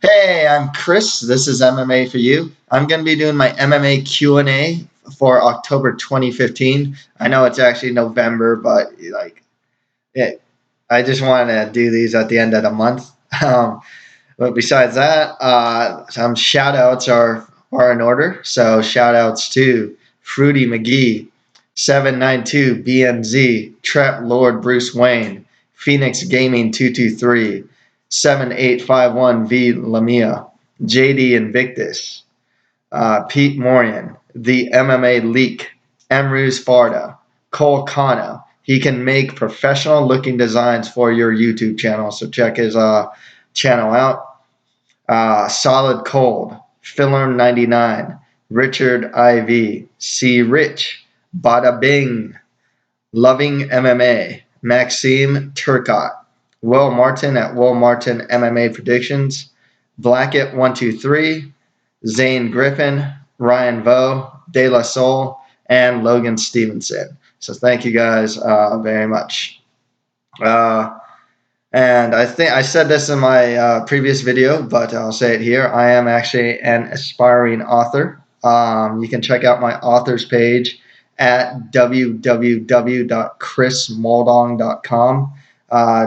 Hey, I'm Chris. This is MMA for you. I'm going to be doing my MMA Q and A for October 2015. I know it's actually November, but it, I just wanted to do these at the end of the month. But besides that, some shout outs are in order. So shout outs to Fruity McGee, 792 BMZ, Trap Lord Bruce Wayne, Phoenix Gaming 223, 7851 V Lamia, JD Invictus, Pete Morian, the MMA Leak, Emruz Farda, Cole Kano. He can make professional looking designs for your YouTube channel, so check his channel out. Solid Cold, Filler99, Richard IV, C. Rich, Bada Bing, Loving MMA, Maxime Turcott, Will Martin at Will Martin MMA Predictions, Blackett123, Zane Griffin, Ryan Vo, De La Soul, and Logan Stevenson. So thank you guys very much. And I think I said this in my previous video, but I'll say it here. I am actually an aspiring author. You can check out my authors page at www.chrismoldong.com.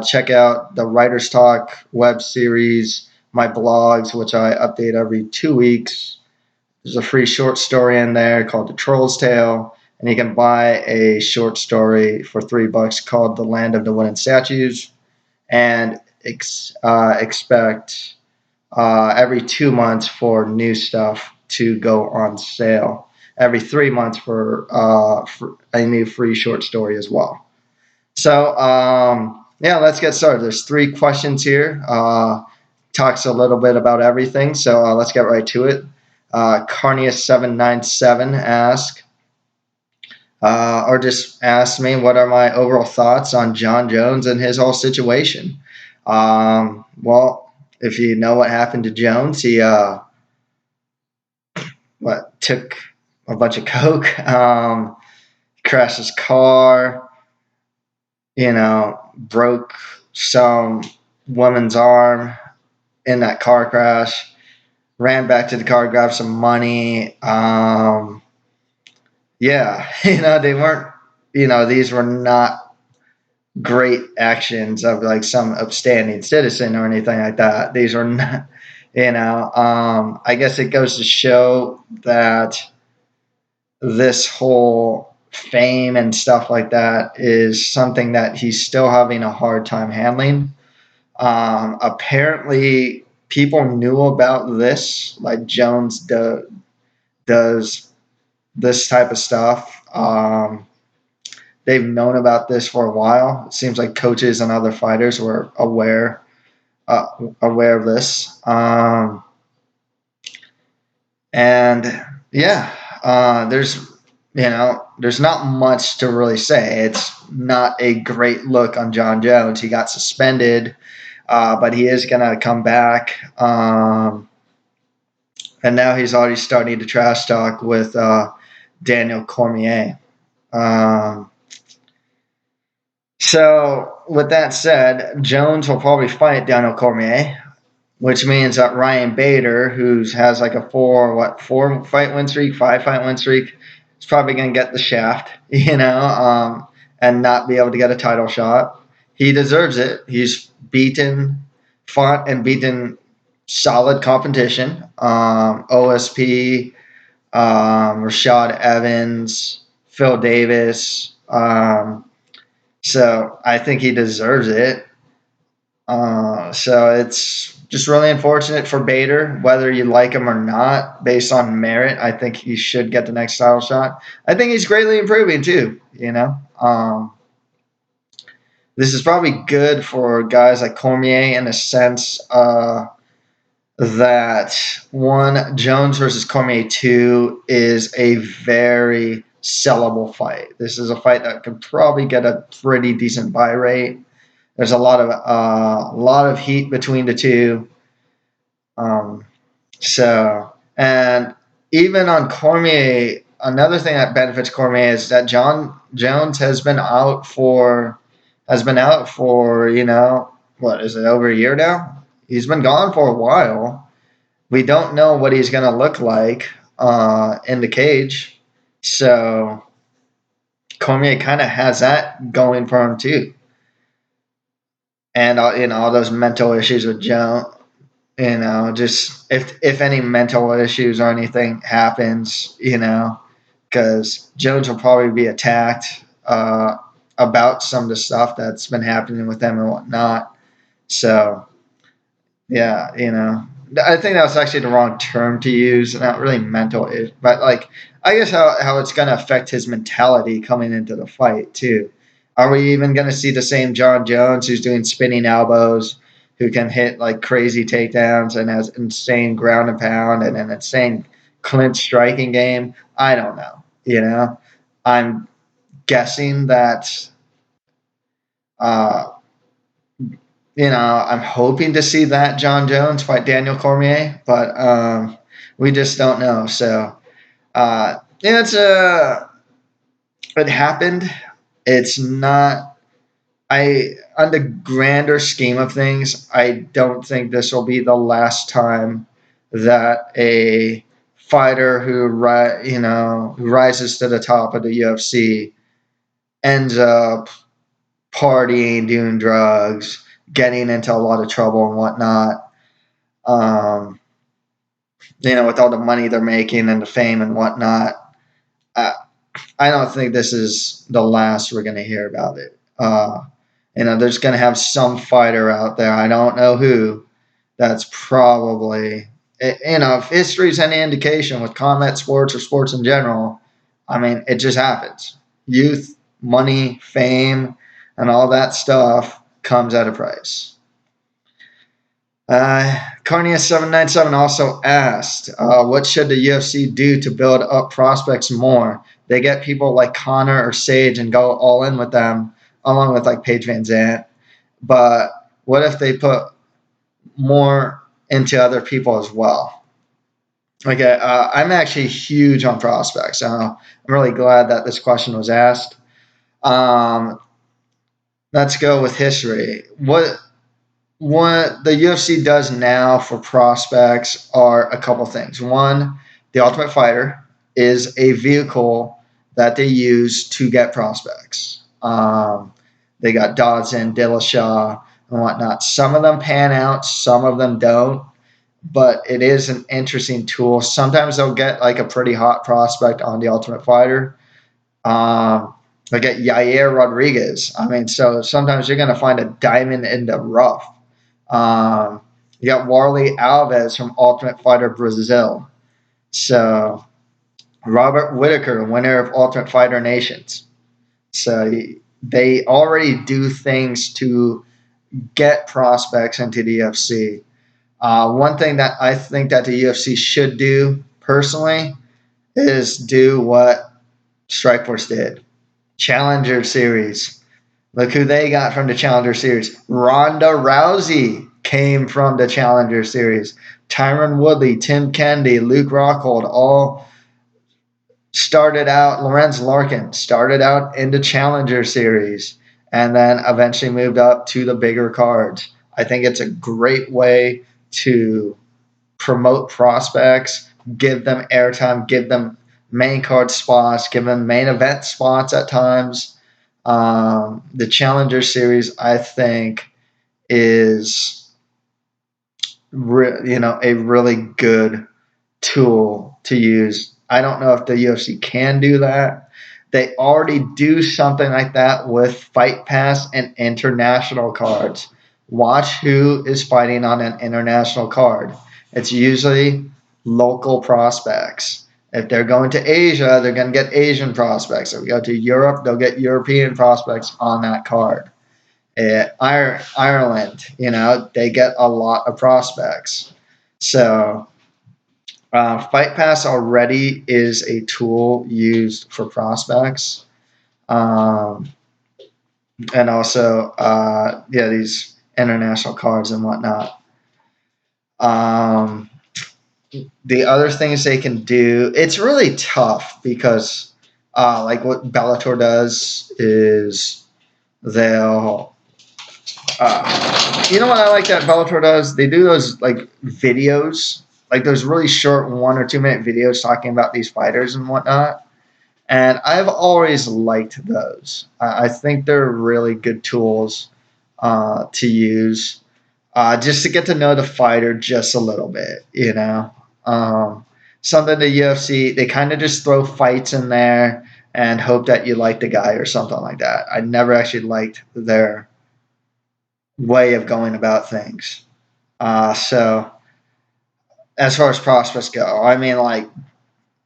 Check out the Writer's Talk web series, my blogs, which I update every 2 weeks. There's a free short story in there called The Troll's Tale, and you can buy a short story for $3 called The Land of the Wooden Statues, and expect every 2 months for new stuff to go on sale. Every 3 months for a new free short story as well. So yeah, let's get started. There's 3 questions here. Talks a little bit about everything. So let's get right to it. Carnius797 asks, or just asked me what are my overall thoughts on Jon Jones and his whole situation. Well, if you know what happened to Jones, he took a bunch of coke, crashed his car, broke some woman's arm in that car crash, ran back to the car, grabbed some money. Yeah, they weren't, these were not great actions of like some upstanding citizen or anything like that. These were not, I guess it goes to show that this whole fame and stuff like that is something that he's still having a hard time handling. Apparently, people knew about this, like Jones does this type of stuff. They've known about this for a while. It seems like coaches and other fighters were aware of this. And yeah, there's not much to really say. It's not a great look on Jon Jones. He got suspended, but he is going to come back. And now he's already starting to trash talk with Daniel Cormier. So with that said, Jones will probably fight Daniel Cormier, which means that Ryan Bader, who has like a 5-fight win streak, is probably going to get the shaft, and not be able to get a title shot. He deserves it. He's fought and beaten solid competition. OSP, Rashad Evans, Phil Davis. So I think he deserves it. So it's just really unfortunate for Bader, whether you like him or not, based on merit. I think he should get the next title shot. I think he's greatly improving too, This is probably good for guys like Cormier in a sense that one, Jones versus Cormier 2 is a very sellable fight. This is a fight that could probably get a pretty decent buy rate. There's a lot of heat between the two. And even on Cormier, another thing that benefits Cormier is that Jon Jones has been out for what is it, over a year now? He's been gone for a while. we don't know what he's going to look like in the cage. So Cormier kind of has that going for him too. And all those mental issues with Joe, just if any mental issues or anything happens, because Jones will probably be attacked about some of the stuff that's been happening with them and whatnot. So yeah, I think that was actually the wrong term to use. Not really mental, but like I guess how it's going to affect his mentality coming into the fight too. Are we even going to see the same Jon Jones who's doing spinning elbows, who can hit like crazy takedowns and has insane ground and pound and an insane clinch striking game? I don't know. I'm guessing that. Uh, I'm hoping to see that Jon Jones fight Daniel Cormier, but we just don't know. So, it happened. It's not. On the grander scheme of things, I don't think this will be the last time that a fighter who rises to the top of the UFC ends up partying, doing drugs, getting into a lot of trouble and whatnot. Um, with all the money they're making and the fame and whatnot. I, I don't think this is the last we're going to hear about it. There's going to have some fighter out there. I don't know who. That's probably, if history's any indication with combat sports or sports in general, I mean, it just happens. Youth, money, fame, and all that stuff comes at a price. Carnia797 also asked, what should the UFC do to build up prospects more? They get people like Connor or Sage and go all in with them, along with like Paige Van Zandt. But what if they put more into other people as well? Okay, I'm actually huge on prospects. I'm really glad that this question was asked. Let's go with history. What the UFC does now for prospects are a couple things. One, the Ultimate Fighter is a vehicle that they use to get prospects. They got Dodson, Dillashaw, and whatnot. Some of them pan out, some of them don't, but it is an interesting tool. Sometimes they'll get like a pretty hot prospect on the Ultimate Fighter. They get Yair Rodriguez. I mean, so sometimes you're going to find a diamond in the rough. You got Warley Alves from Ultimate Fighter Brazil. So Robert Whitaker, winner of Ultimate Fighter Nations. So they already do things to get prospects into the UFC. One thing that I think that the UFC should do personally is do what Strikeforce did. Challenger Series. Look who they got from the Challenger Series. Ronda Rousey came from the Challenger Series. Tyron Woodley, Tim Kennedy, Luke Rockhold all started out. Lorenz Larkin started out in the Challenger Series and then eventually moved up to the bigger cards. I think it's a great way to promote prospects, give them airtime, give them main card spots, give them main event spots at times. The Challenger Series, I think, is a really good tool to use. I don't know if the UFC can do that. They already do something like that with Fight Pass and international cards. Watch who is fighting on an international card. It's usually local prospects. If they're going to Asia, they're going to get Asian prospects. If we go to Europe, they'll get European prospects on that card. Ireland, they get a lot of prospects. So Fight Pass already is a tool used for prospects. And also, these international cards and whatnot. The other things they can do, it's really tough because, like what Bellator does is they'll, what I like that Bellator does, they do those like videos like those really short 1 or 2 minute videos talking about these fighters and whatnot. And I've always liked those. I think they're really good tools to use just to get to know the fighter just a little bit, you know. Something the UFC, they kind of just throw fights in there and hope that you like the guy or something like that. I never actually liked their way of going about things. So as far as prospects go, I mean, like,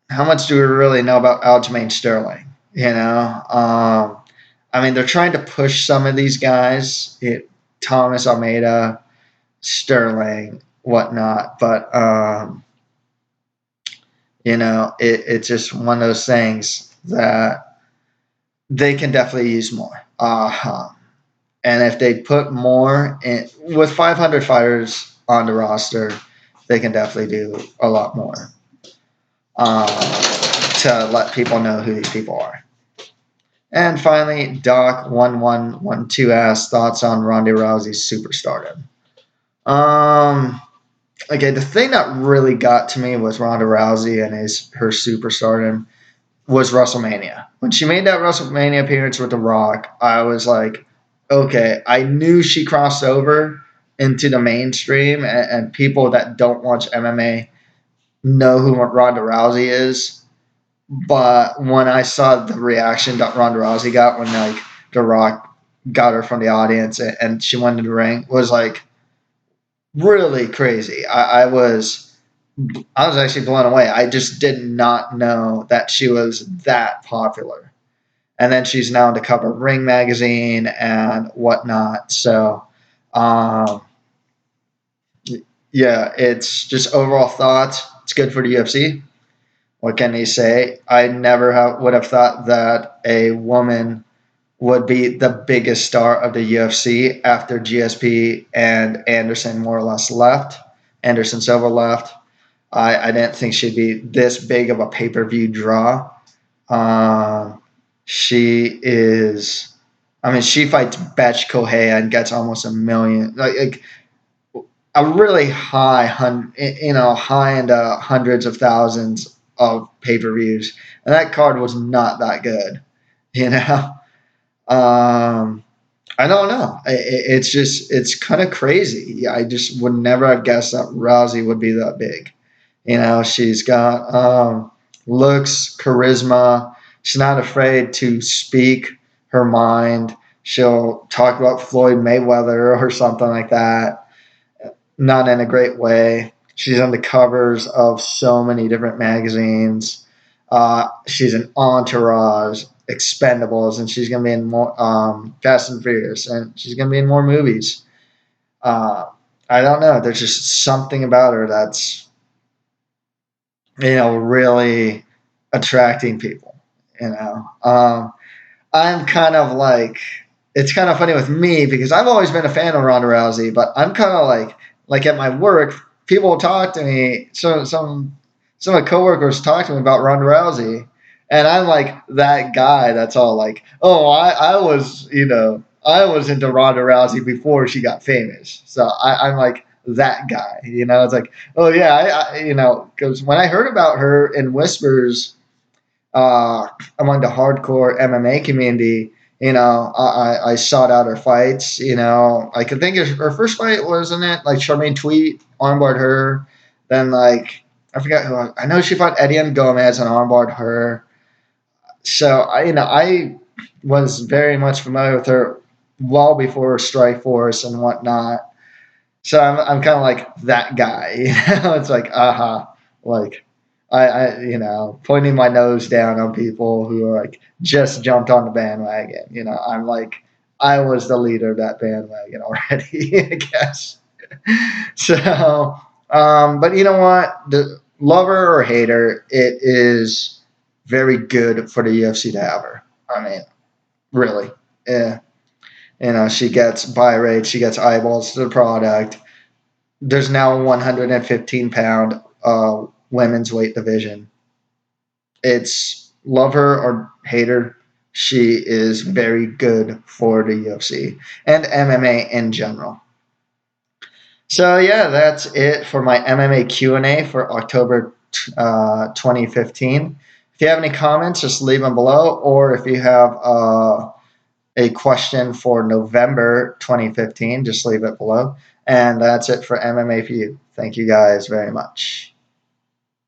how much do we really know about Aljamain Sterling? You know, I mean, they're trying to push some of these guys, Thomas Almeida, Sterling, whatnot, but you know, it's just one of those things that they can definitely use more. And if they put more in, with 500 fighters on the roster, they can definitely do a lot more to let people know who these people are. And finally, Doc1112 asks thoughts on Ronda Rousey's superstardom. Okay, the thing that really got to me with Ronda Rousey and her superstardom was WrestleMania. When she made that WrestleMania appearance with The Rock, I was like, okay, I knew she crossed over into the mainstream, and people that don't watch MMA know who Ronda Rousey is. But when I saw the reaction that Ronda Rousey got when like The Rock got her from the audience and she went into the ring, was like really crazy. I was actually blown away. I just did not know that she was that popular. And then she's now on the cover of Ring magazine and whatnot. So, um, yeah, it's just overall thoughts. It's good for the UFC. What can they say? I never would have thought that a woman would be the biggest star of the UFC after GSP and Anderson more or less left. Anderson Silva left. I didn't think she'd be this big of a pay-per-view draw. She is. I mean, she fights Betch Kohea and gets almost a million, like a really high, high into hundreds of thousands of pay-per-views, and that card was not that good, you know. I don't know. It's kind of crazy. I just would never have guessed that Rousey would be that big. You know, she's got looks, charisma. She's not afraid to speak her mind. She'll talk about Floyd Mayweather or something like that, not in a great way. She's on the covers of so many different magazines. She's an Entourage, Expendables, and she's going to be in more Fast and Furious, and she's going to be in more movies. I don't know. There's just something about her that's, really attracting people. I'm kind of like, it's kind of funny with me because I've always been a fan of Ronda Rousey, but I'm kind of like at my work, people will talk to me. So some of the coworkers talk to me about Ronda Rousey, and I'm like that guy that's all like, oh, I was into Ronda Rousey before she got famous, so I'm like that guy. It's like, oh yeah, because when I heard about her in whispers among the hardcore MMA community, I sought out her fights. I could think of her first fight, wasn't it? Like Charmaine Tweet armbarred her. Then like I forgot who I know she fought Ediane Gomez and armbarred her. So I was very much familiar with her well before Strikeforce and whatnot. So I'm kind of like that guy. It's like like pointing my nose down on people who are like just jumped on the bandwagon. I'm like, I was the leader of that bandwagon already, I guess. So, but you know what? The lover or hater, it is very good for the UFC to have her. I mean, really. Yeah. She gets buy rate, she gets eyeballs to the product. There's now a 115-pound women's weight division. It's love her or hate her. She is very good for the UFC and MMA in general. So yeah, that's it for my MMA Q&A for October 2015. If you have any comments, just leave them below, or if you have a question for November 2015, just leave it below. And that's it for MMA for you. Thank you guys very much.